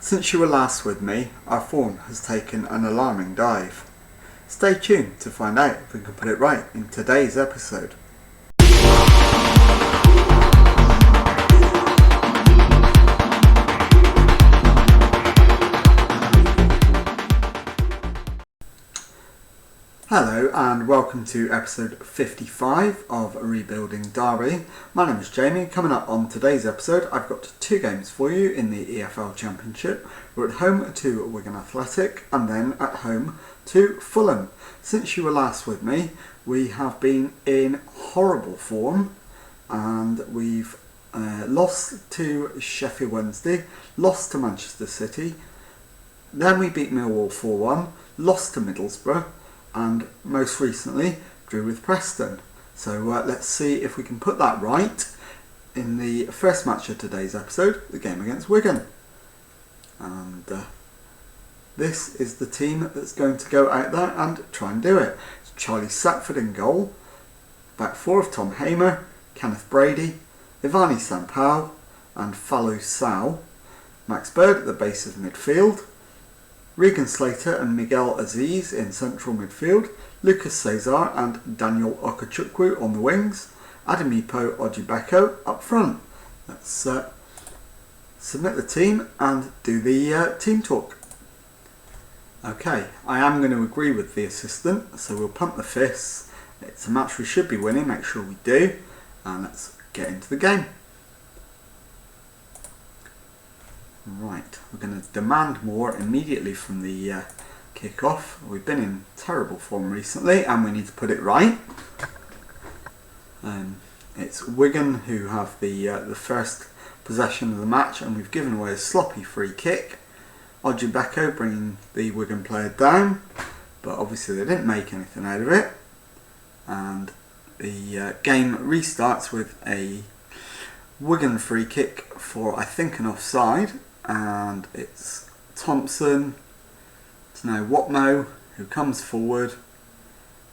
Since you were last with me, our form has taken an alarming dive. Stay tuned to find out if we can put it right in today's episode. Hello and welcome to episode 55 of Rebuilding Derby. My name is Jamie. Coming up on today's episode, I've got two games for you in the EFL Championship. We're at home to Wigan Athletic and then at home to Fulham. Since you were last with me, we have been in horrible form and we've lost to Sheffield Wednesday, lost to Manchester City, then we beat Millwall 4-1, lost to Middlesbrough, and most recently drew with Preston. So let's see if we can put that right in the first match of today's episode, the game against Wigan. And this is the team that's going to go out there and try and do it. It's Charlie Sackford in goal, back four of Tom Hamer, Kenneth Brady, Ivani Sampao and Falou Sow, Max Bird at the base of midfield, Regan Slater and Miguel Aziz in central midfield, Lucas Cesar and Daniel Okachukwu on the wings, Ademipo Ojibeko up front. Let's submit the team and do the team talk. Okay, I am going to agree with the assistant, so we'll pump the fists. It's a match we should be winning, make sure we do, and let's get into the game. Right, we're going to demand more immediately from the kick-off. We've been in terrible form recently and we need to put it right. It's Wigan who have the first possession of the match and we've given away a sloppy free kick. Ojibeko bringing the Wigan player down, but obviously they didn't make anything out of it. And the game restarts with a Wigan free kick for, I think, an offside. And it's Thompson, it's now Watmo who comes forward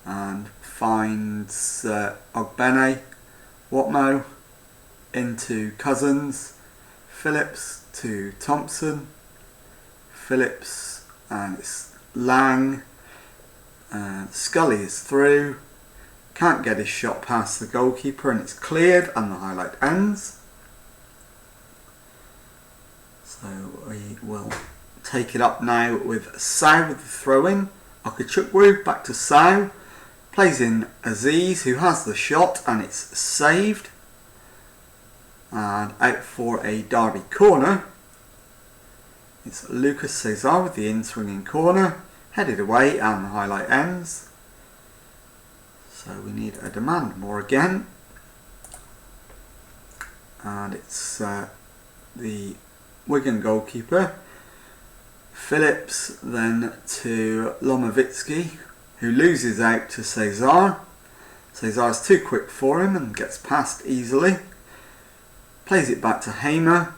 and finds Ogbene, Watmo into Cousins, Phillips to Thompson, Phillips and it's Lang, Scully is through, can't get his shot past the goalkeeper and it's cleared and the highlight ends. So we will take it up now with Sow with the throw-in. Okachukwu back to Sow. Plays in Aziz who has the shot and it's saved. And out for a Derby corner. It's Lucas Cesar with the in-swinging corner. Headed away and the highlight ends. So we need a demand more again. And it's the Wigan goalkeeper, Phillips then to Lomowicki who loses out to Cesar. Cesar's too quick for him and gets past easily. Plays it back to Hamer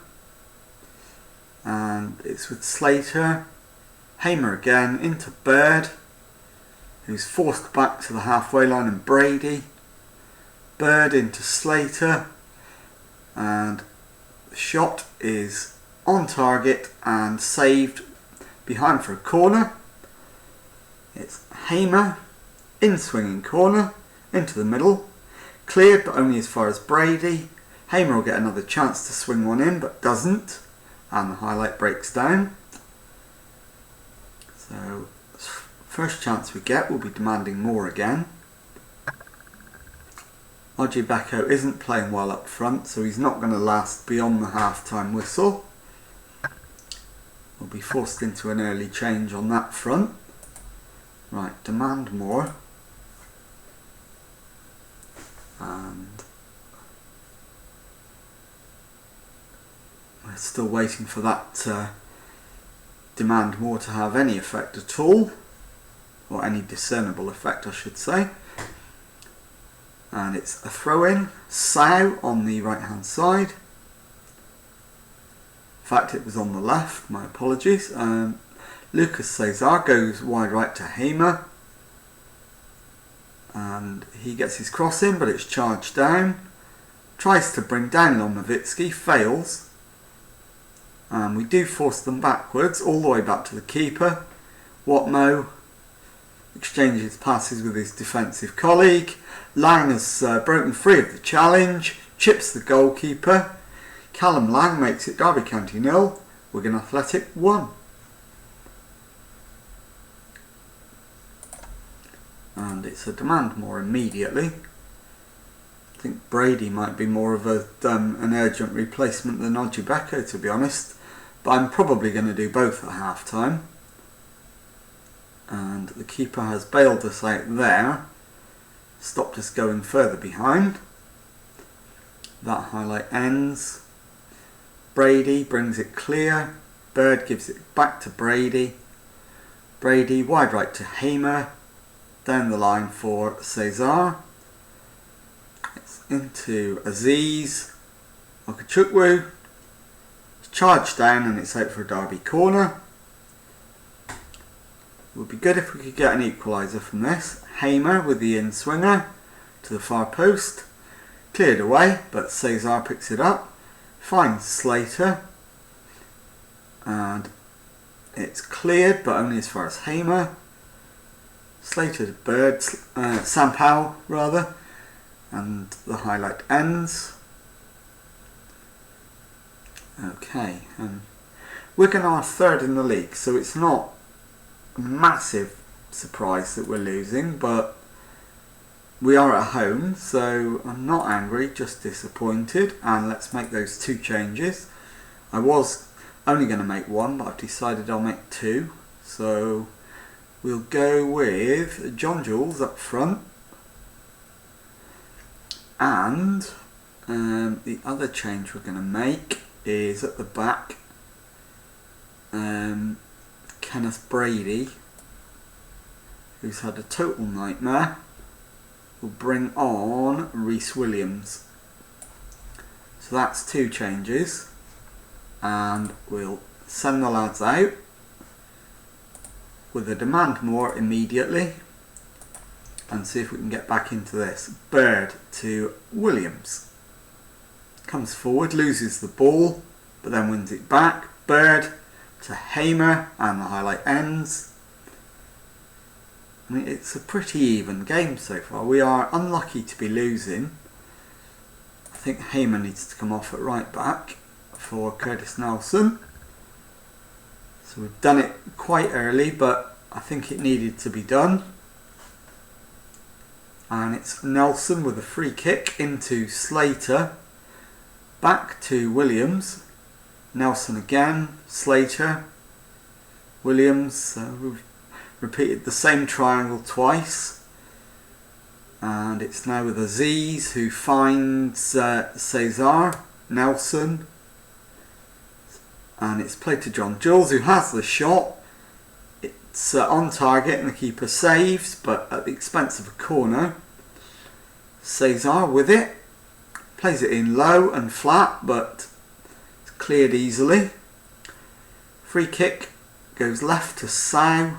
and it's with Slater. Hamer again into Bird who's forced back to the halfway line and Brady. Bird into Slater and the shot is on target and saved behind for a corner. It's Hamer in swinging corner into the middle, cleared but only as far as Brady. Hamer will get another chance to swing one in but doesn't and the highlight breaks down. So first chance we get, we'll be demanding more again. Ojibeko isn't playing well up front so he's not going to last beyond the half-time whistle. We'll be forced into an early change on that front. Right, demand more. And we're still waiting for that demand more to have any effect at all. Or any discernible effect I should say. And it's a throw-in. Sow on the right hand side. In fact, it was on the left, my apologies. Lucas Cesar goes wide right to Hamer. And he gets his cross in, but it's charged down. Tries to bring down Lomowicki, fails. And we do force them backwards, all the way back to the keeper. Watmo exchanges passes with his defensive colleague. Lang has broken free of the challenge, chips the goalkeeper. Callum Lang makes it Derby County 0, Wigan Athletic 1. And it's a demand more immediately. I think Brady might be more of an urgent replacement than Ojibeko, to be honest. But I'm probably going to do both at half time. And the keeper has bailed us out there, stopped us going further behind. That highlight ends. Brady brings it clear. Bird gives it back to Brady. Brady wide right to Hamer. Down the line for Cesar. It's into Aziz. Okachukwu. Charged down and it's out for a Derby corner. It would be good if we could get an equaliser from this. Hamer with the in-swinger to the far post. Cleared away, but Cesar picks it up. Finds Slater. And it's cleared, but only as far as Hamer. Slater to Bird, Sampao rather. And the highlight ends. Okay, Wigan are third in the league, so it's not a massive surprise that we're losing, but we are at home, so I'm not angry, just disappointed. And let's make those 2 changes. I was only going to make 1, but I've decided I'll make 2. So we'll go with John Jules up front, and the other change we're going to make is at the back. Kenneth Brady, who's had a total nightmare, will bring on Rhys Williams. So that's 2 changes, and we'll send the lads out with a demand more immediately and see if we can get back into this. Bird to Williams. Comes forward, loses the ball, but then wins it back. Bird to Hamer, and the highlight ends. I mean, it's a pretty even game so far. We are unlucky to be losing. I think Hamer needs to come off at right back for Curtis Nelson. So we've done it quite early, but I think it needed to be done. And it's Nelson with a free kick into Slater. Back to Williams. Nelson again. Slater. Williams. We've repeated the same triangle twice. And it's now with Aziz, who finds Cesar. Nelson. And it's played to John Jules, who has the shot. It's on target and the keeper saves, but at the expense of a corner. Cesar with it. Plays it in low and flat, but it's cleared easily. Free kick goes left to Sau,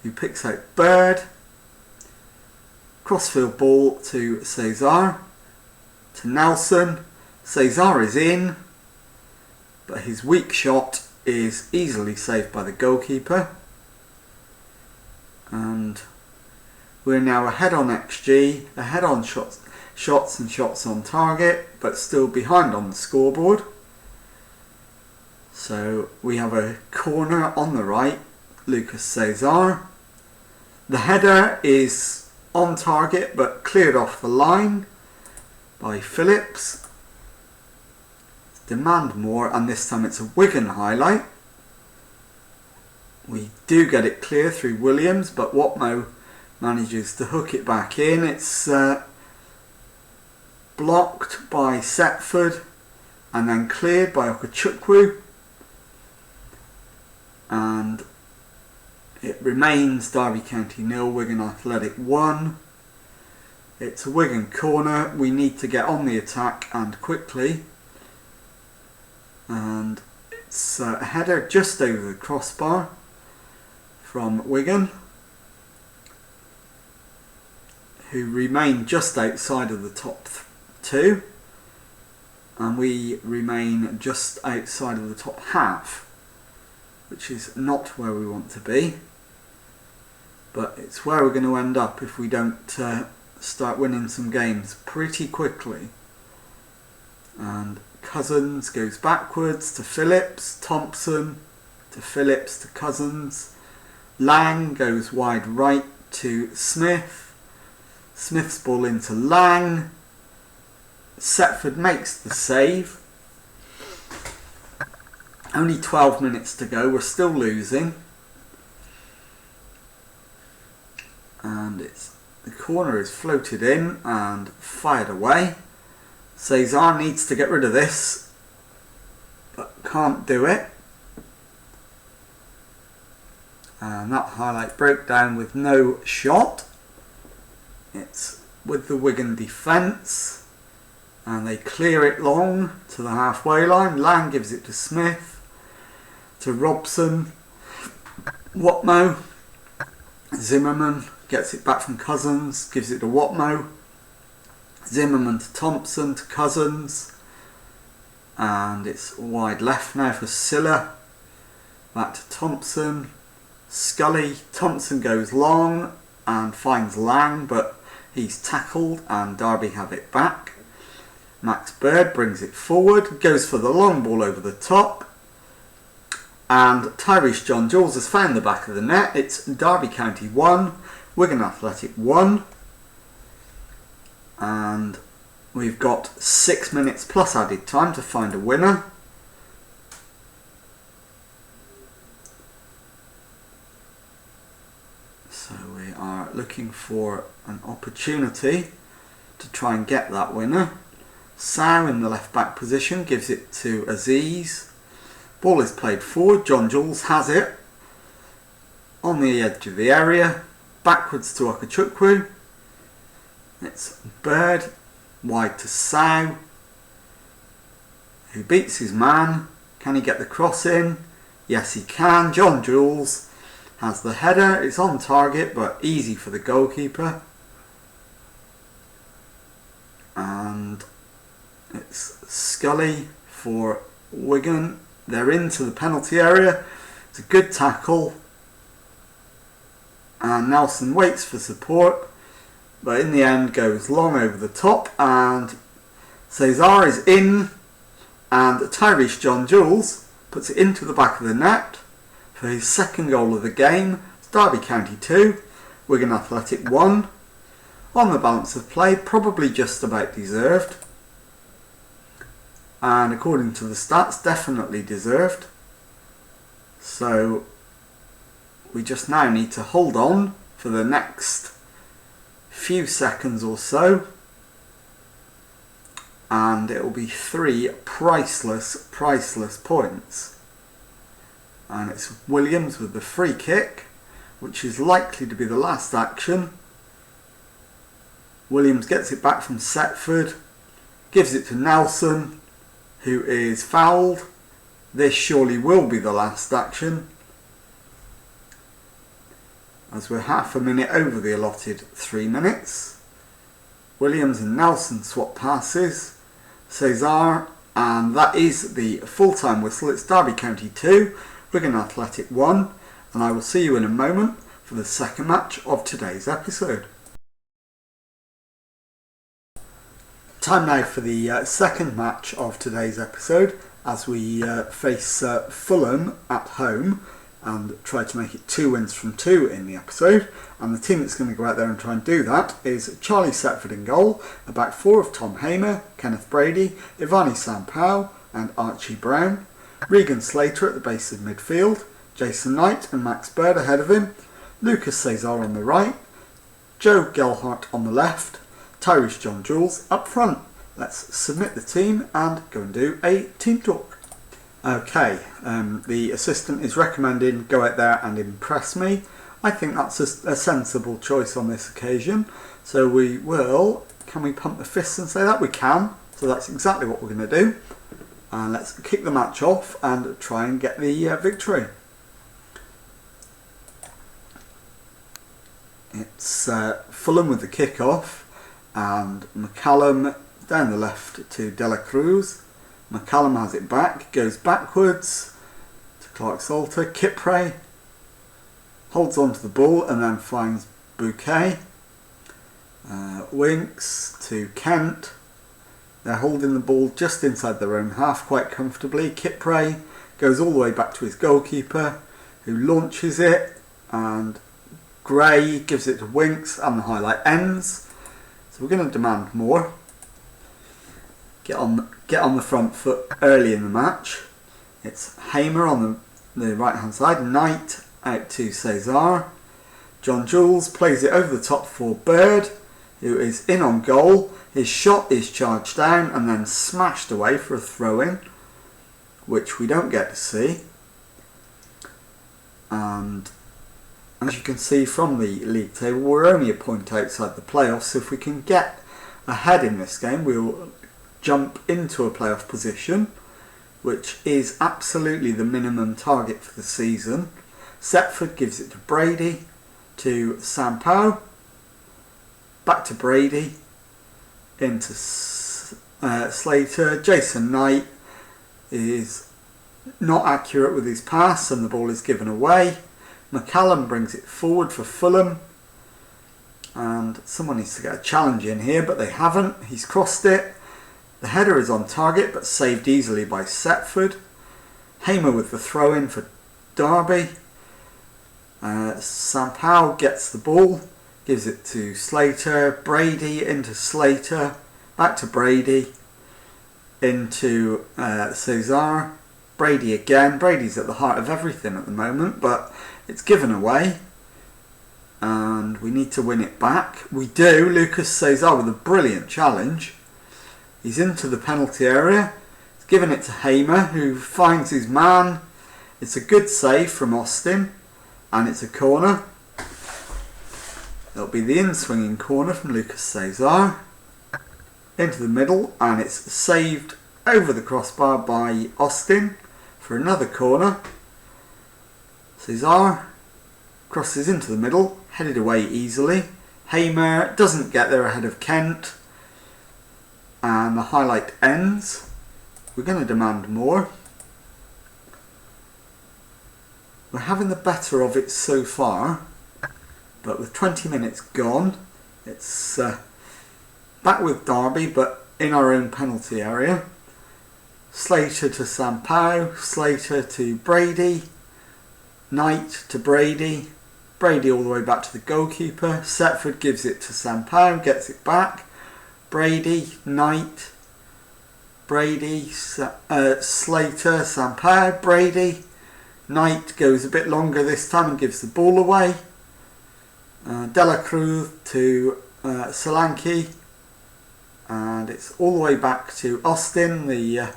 who picks out Bird. Crossfield ball to Cesar. To Nelson. Cesar is in, but his weak shot is easily saved by the goalkeeper. And we're now ahead on XG, ahead on shots and shots on target, but still behind on the scoreboard. So we have a corner on the right, Lucas Cesar. The header is on target but cleared off the line by Phillips. Demand more, and this time it's a Wigan highlight. We do get it clear through Williams, but Watmo manages to hook it back in. It's blocked by Setford and then cleared by Okachukwu, and it remains Derby County 0, Wigan Athletic 1. It's a Wigan corner. We need to get on the attack and quickly, and it's a header just over the crossbar from Wigan, who remain just outside of the top 2. and we remain just outside of the top half, which is not where we want to be, but it's where we're going to end up if we don't start winning some games pretty quickly. And Cousins goes backwards to Phillips, Thompson to Phillips to Cousins, Lang goes wide right to Smith, Smith's ball into Lang, Setford makes the save. Only 12 minutes to go, we're still losing. And the corner is floated in and fired away. Cesar needs to get rid of this, but can't do it. And that highlight broke down with no shot. It's with the Wigan defence, and they clear it long to the halfway line. Lang gives it to Smith, to Robson, Watmo, Zimmerman gets it back from Cousins, gives it to Watmo, Zimmerman to Thompson to Cousins, and it's wide left now for Silla, back to Thompson, Scully, Thompson goes long and finds Lang, but he's tackled and Derby have it back. Max Bird brings it forward, goes for the long ball over the top, and Tyrese John-Jules has found the back of the net. It's Derby County 1, Wigan Athletic 1, and we've got 6 minutes plus added time to find a winner. So we are looking for an opportunity to try and get that winner. Sow in the left back position gives it to Aziz. Ball is played forward, John-Jules has it on the edge of the area, backwards to Okachukwu. It's Bird, wide to Sow, who beats his man. Can he get the cross in? Yes, he can. John-Jules has the header, it's on target but easy for the goalkeeper. And it's Scully for Wigan. They're into the penalty area. It's a good tackle. And Nelson waits for support, but in the end goes long over the top, and Cesar is in, and Tyrese John-Jules puts it into the back of the net for his second goal of the game. It's Derby County 2, Wigan Athletic 1. On the balance of play, probably just about deserved. And according to the stats, definitely deserved. So we just now need to hold on for the next few seconds or so, and it will be 3 priceless points. And it's Williams with the free kick, which is likely to be the last action. Williams gets it back from Setford, gives it to Nelson, who is fouled. This surely will be the last action, as we're half a minute over the allotted 3 minutes. Williams and Nelson swap passes. Cesar, and that is the full-time whistle. It's Derby County 2, Wigan Athletic 1, and I will see you in a moment for the second match of today's episode. Time now for the second match of today's episode, as we face Fulham at home and try to make it 2 wins from 2 in the episode. And the team that's going to go out there and try and do that is Charlie Setford in goal, a back 4 of Tom Hamer, Kenneth Brady, Ivani Sampao and Archie Brown, Regan Slater at the base of midfield, Jason Knight and Max Bird ahead of him, Lucas Cesar on the right, Joe Gelhart on the left, Tyrese John-Jules up front. Let's submit the team and go and do a team talk. Okay, the assistant is recommending go out there and impress me. I think that's a sensible choice on this occasion. So we will, can we pump the fists and say that? We can. So that's exactly what we're going to do. And let's kick the match off and try and get the victory. It's Fulham with the kick-off, and McCallum down the left to De La Cruz. McCallum has it back, goes backwards to Clark-Salter. Kipre holds on to the ball and then finds Bouquet. Winks to Kent. They're holding the ball just inside their own half quite comfortably. Kipre goes all the way back to his goalkeeper, who launches it, and Gray gives it to Winks, and the highlight ends. So we're going to demand more. Get on the front foot early in the match. It's Hamer on the right hand side. Knight out to Cesar. John Jules plays it over the top for Bird, who is in on goal. His shot is charged down and then smashed away for a throw-in, which we don't get to see. And as you can see from the league table, we're only a point outside the playoffs, so if we can get ahead in this game, we'll jump into a playoff position, which is absolutely the minimum target for the season. Setford gives it to Brady, to Sampao, back to Brady, into Slater. Jason Knight is not accurate with his pass and the ball is given away. McCallum brings it forward for Fulham, and someone needs to get a challenge in here, but they haven't. He's crossed it. The header is on target but saved easily by Setford. Hamer with the throw in for Derby. Sampao gets the ball, gives it to Slater. Brady into Slater, back to Brady, into Cesar. Brady again. Brady's at the heart of everything at the moment, but it's given away and we need to win it back. We do. Lucas Cesar with a brilliant challenge. He's into the penalty area. He's given it to Hamer, who finds his man. It's a good save from Austin, and it's a corner. It'll be the in-swinging corner from Lucas Cesar. Into the middle, and it's saved over the crossbar by Austin for another corner. Cesar crosses into the middle, headed away easily. Hamer doesn't get there ahead of Kent, and the highlight ends. We're going to demand more. We're having the better of it so far, but with 20 minutes gone, it's back with Derby, but in our own penalty area. Slater to Sampao, Slater to Brady, Knight to Brady, Brady all the way back to the goalkeeper. Setford gives it to Sampao, gets it back. Brady, Knight, Brady, Slater, Sampao, Brady. Knight goes a bit longer this time and gives the ball away. De La Cruz to Solanke, and it's all the way back to Austin, the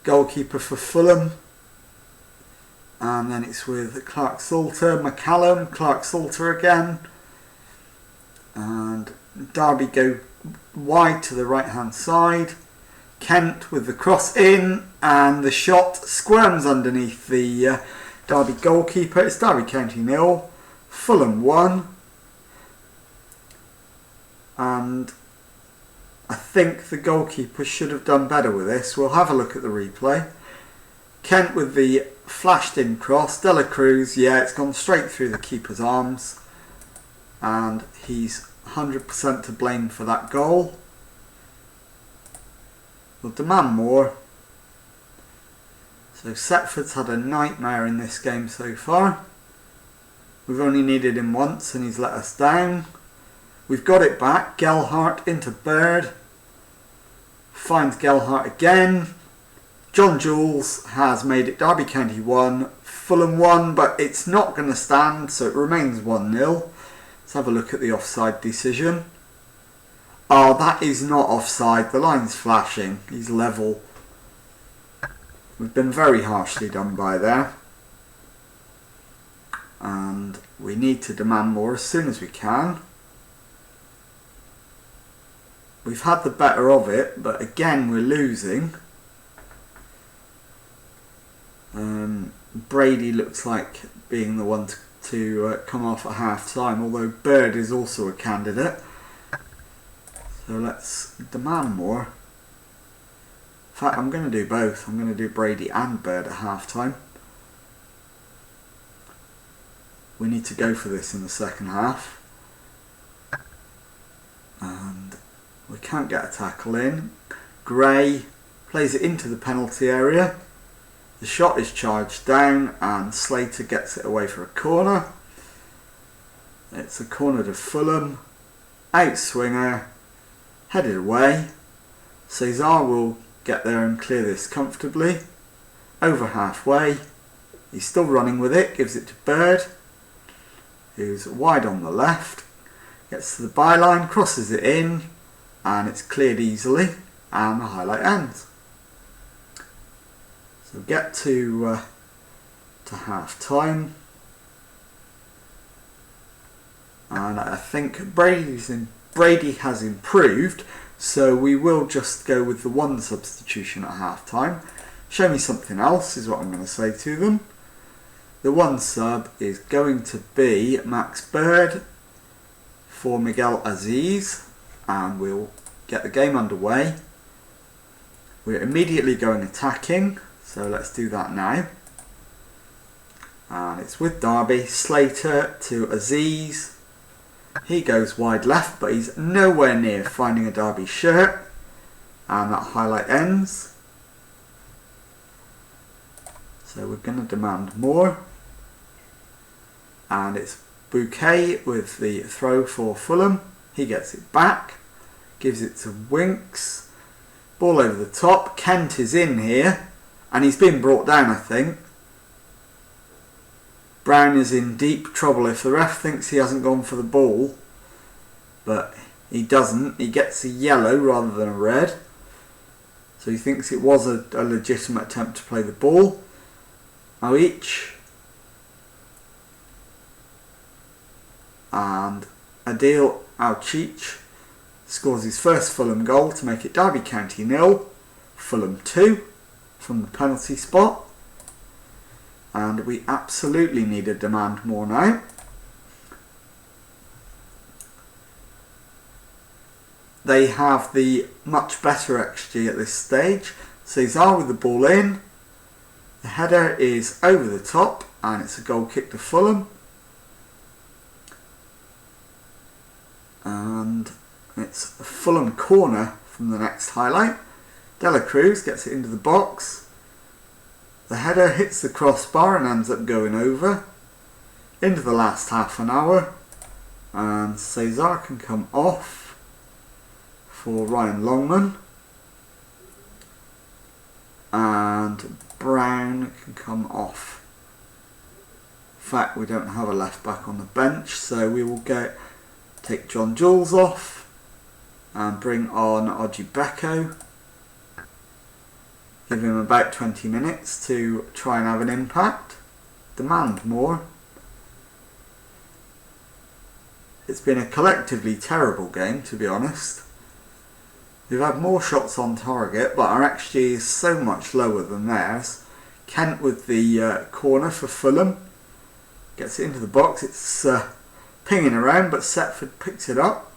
goalkeeper for Fulham. And then it's with Clark-Salter, McCallum, Clark-Salter again, and Derby go wide to the right hand side. Kent with the cross in, and the shot squirms underneath the Derby goalkeeper. It's Derby County 0, Fulham 1, and I think the goalkeeper should have done better with this. We'll have a look at the replay. Kent with the flashed in cross. De La Cruz, yeah, it's gone straight through the keeper's arms, and he's 100% to blame for that goal. We'll demand more. So Setford's had a nightmare in this game so far. We've only needed him once and he's let us down. We've got it back. Gelhardt into Bird. Finds Gelhardt again. John Jules has made it Derby County 1, Fulham 1, but it's not going to stand, so it remains 1-0. Let's have a look at the offside decision. Oh, that is not offside. The line's flashing. He's level. We've been very harshly done by there. And we need to demand more as soon as we can. We've had the better of it, but again we're losing. Brady looks like being the one to come off at half time, although Bird is also a candidate. So let's demand more. In fact, I'm going to do both. I'm going to do Brady and Bird at half time. We need to go for this in the second half. And we can't get a tackle in. Gray plays it into the penalty area. The shot is charged down and Slater gets it away for a corner. It's a corner to Fulham. Outswinger. Headed away. Cesar will get there and clear this comfortably. Over halfway. He's still running with it. Gives it to Bird, who's wide on the left. Gets to the byline, crosses it in, and it's cleared easily, and the highlight ends. So get to half time, and I think Brady has improved, so we will just go with the one substitution at half time. Show me something else is what I'm going to say to them. The one sub is going to be Max Bird for Miguel Aziz, and we'll get the game underway. We're immediately going attacking, so let's do that now. And it's with Derby. Slater to Aziz. He goes wide left, but he's nowhere near finding a Derby shirt, and that highlight ends. So we're going to demand more. And it's Bouquet with the throw for Fulham. He gets it back. Gives it to Winks. Ball over the top. Kent is in here. And he's been brought down, I think. Brown is in deep trouble if the ref thinks he hasn't gone for the ball. But he doesn't. He gets a yellow rather than a red. So he thinks it was a legitimate attempt to play the ball. Oich. And Adil Alchich scores his first Fulham goal to make it Derby County 0, Fulham 2 from the penalty spot. And we absolutely need to demand more now. They have the much better XG at this stage. Cesar with the ball in. The header is over the top and it's a goal kick to Fulham. And it's a Fulham corner from the next highlight. Dela Cruz gets it into the box. The header hits the crossbar and ends up going over. Into the last half an hour. And Cesar can come off for Ryan Longman. And Brown can come off. In fact, we don't have a left back on the bench, so we will take John Jules off and bring on Ojibeko. Give him about 20 minutes to try and have an impact. Demand more. It's been a collectively terrible game, to be honest. We've had more shots on target, but our XG is so much lower than theirs. Kent with the corner for Fulham. Gets it into the box. It's pinging around, but Setford picks it up.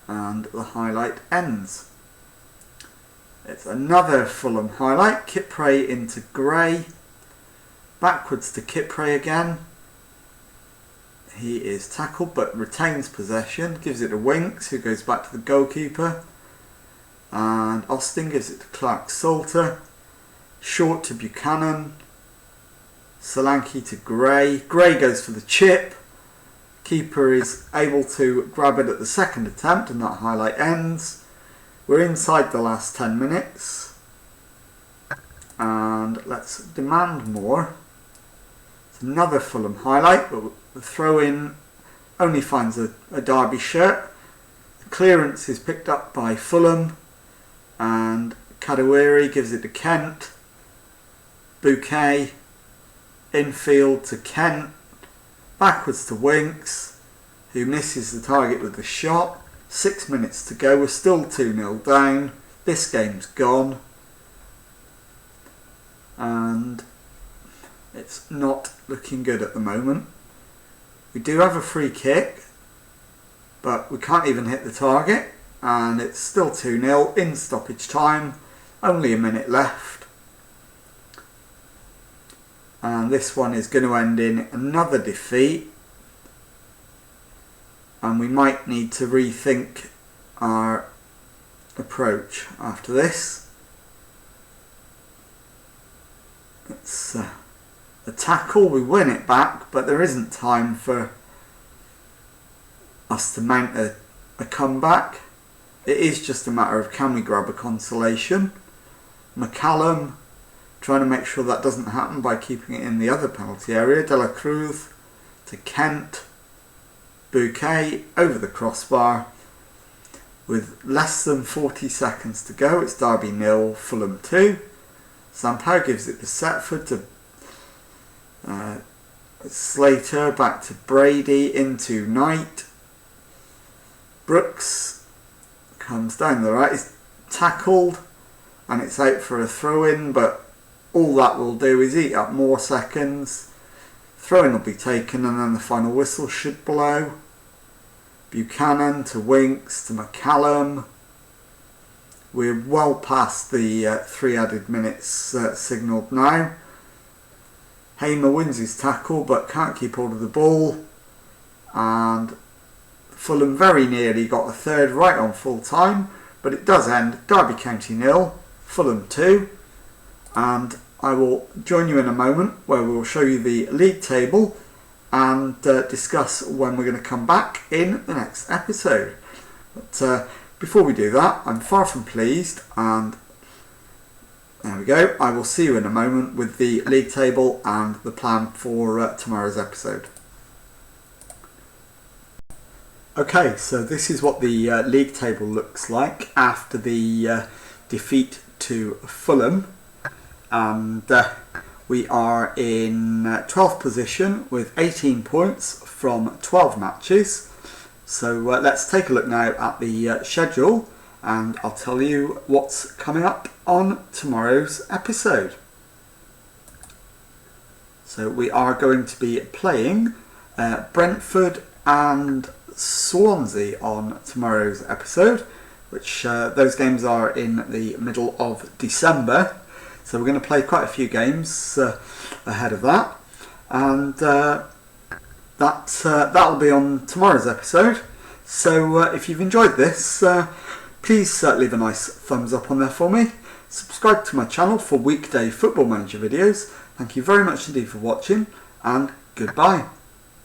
And the highlight ends. It's another Fulham highlight. Kipre into Gray. Backwards to Kipre again. He is tackled but retains possession. Gives it to Winks, who goes back to the goalkeeper. And Austin gives it to Clark Salter. Short to Buchanan. Solanke to Gray. Gray goes for the chip. Keeper is able to grab it at the second attempt and that highlight ends. We're inside the last 10 minutes. And let's demand more. It's another Fulham highlight, but the throw-in only finds a Derby shirt. The clearance is picked up by Fulham. And Kadewere gives it to Kent. Bouquet. Infield to Kent. Backwards to Winks, who misses the target with the shot. 6 minutes to go. We're still 2-0 down. This game's gone. And it's not looking good at the moment. We do have a free kick. but we can't even hit the target, and it's still 2-0 in stoppage time, only a minute left. And this one is going to end in another defeat, and we might need to rethink our approach after this. It's a tackle, we win it back, but there isn't time for us to mount a comeback. It is just a matter of, can we grab a consolation? McCallum trying to make sure that doesn't happen by keeping it in the other penalty area. De La Cruz to Kent. Bouquet over the crossbar. With less than 40 seconds to go, it's Derby 0, Fulham 2. Sampao gives it to Setford, to Slater, back to Brady, into Knight. Brooks comes down the right, is tackled, and it's out for a throw-in, but all that will do is eat up more seconds. Throw-in will be taken, and then the final whistle should blow. Buchanan to Winks, to McCallum. We're well past the 3 added minutes signalled now. Hamer wins his tackle but can't keep hold of the ball, and Fulham very nearly got a third right on full time, but it does end Derby County 0, Fulham 2, and I will join you in a moment where we will show you the league table and discuss when we're going to come back in the next episode. But before we do that, I'm far from pleased, and there we go. I will see you in a moment with the league table and the plan for tomorrow's episode. Okay, so this is what the league table looks like after the defeat to Fulham, and we are in 12th position with 18 points from 12 matches. So let's take a look now at the schedule, and I'll tell you what's coming up on tomorrow's episode. So we are going to be playing Brentford and Swansea on tomorrow's episode, which those games are in the middle of December. So we're going to play quite a few games ahead of that, and that'll be on tomorrow's episode. So if you've enjoyed this, please leave a nice thumbs up on there for me. Subscribe to my channel for weekday Football Manager videos. Thank you very much indeed for watching, and goodbye.